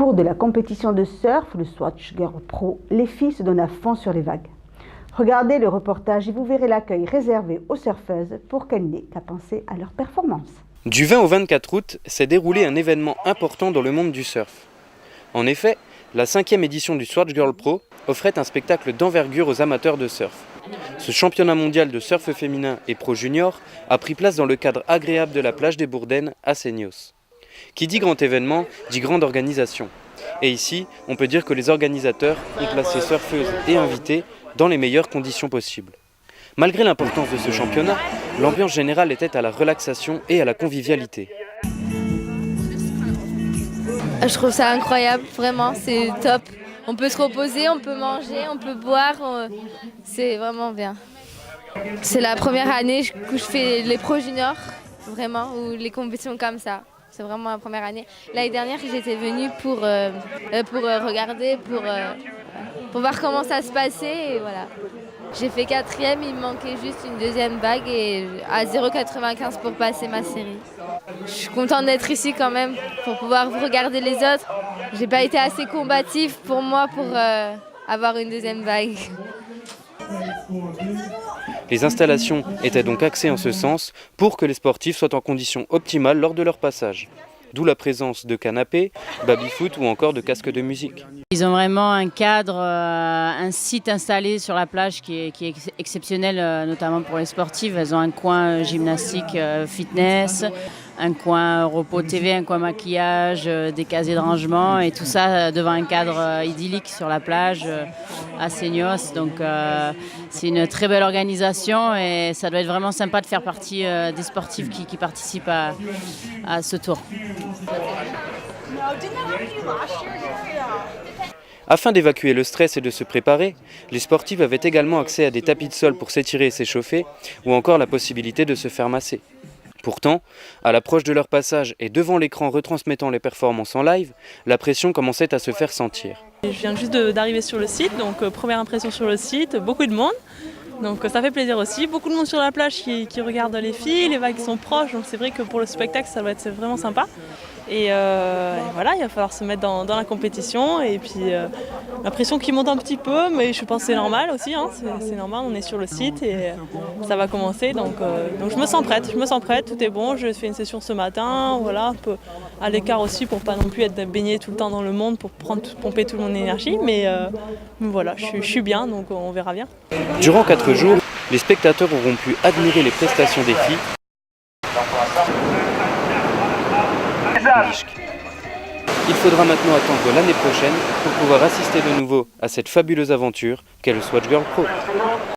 cours de la compétition de surf, le Swatch Girl Pro, les filles se donnent à fond sur les vagues. Regardez le reportage et vous verrez l'accueil réservé aux surfeuses pour qu'elles n'aient qu'à penser à leur performance. Du 20 au 24 août s'est déroulé un événement important dans le monde du surf. En effet, la 5e édition du Swatch Girl Pro offrait un spectacle d'envergure aux amateurs de surf. Ce championnat mondial de surf féminin et pro junior a pris place dans le cadre agréable de la plage des Bourdaines à Seignos. Qui dit grand événement, dit grande organisation. Et ici, on peut dire que les organisateurs ont placé surfeuses et invités dans les meilleures conditions possibles. Malgré l'importance de ce championnat, l'ambiance générale était à la relaxation et à la convivialité. Je trouve ça incroyable, vraiment, c'est top. On peut se reposer, on peut manger, on peut boire, c'est vraiment bien. C'est la première année que je fais les pro juniors, vraiment, ou les compétitions comme ça. C'est vraiment la première année. L'année dernière, j'étais venue pour regarder, pour voir comment ça se passait, et voilà. J'ai fait 4e, il me manquait juste une deuxième bague et à 0,95 pour passer ma série. Je suis contente d'être ici quand même pour pouvoir regarder les autres. J'ai pas été assez combative pour moi pour avoir une deuxième bague. Les installations étaient donc axées en ce sens pour que les sportifs soient en condition optimale lors de leur passage. D'où la présence de canapés, baby-foot ou encore de casques de musique. Ils ont vraiment un cadre, un site installé sur la plage qui est exceptionnel, notamment pour les sportifs. Elles ont un coin gymnastique, fitness, un coin repos TV, un coin maquillage, des casiers de rangement et tout ça devant un cadre idyllique sur la plage à Seignos. Donc c'est une très belle organisation et ça doit être vraiment sympa de faire partie des sportifs qui participent à ce tour. Afin d'évacuer le stress et de se préparer, les sportifs avaient également accès à des tapis de sol pour s'étirer et s'échauffer, ou encore la possibilité de se faire masser. Pourtant, à l'approche de leur passage et devant l'écran retransmettant les performances en live, la pression commençait à se faire sentir. Je viens juste d'arriver sur le site, donc première impression sur le site, beaucoup de monde. Donc ça fait plaisir aussi, beaucoup de monde sur la plage qui regarde les filles, les vagues sont proches, donc c'est vrai que pour le spectacle ça va être vraiment sympa. Et voilà, il va falloir se mettre dans la compétition et puis la pression qui monte un petit peu, mais je pense que c'est normal aussi, hein, c'est normal, on est sur le site et ça va commencer, donc je me sens prête, tout est bon, je fais une session ce matin, voilà, un peu à l'écart aussi pour pas non plus être baignée tout le temps dans le monde pour pomper toute mon énergie, mais voilà, je suis bien, donc on verra bien. Durant 4 jours, les spectateurs auront pu admirer les prestations des filles. Il faudra maintenant attendre l'année prochaine pour pouvoir assister de nouveau à cette fabuleuse aventure qu'est le Swatch Girl Pro.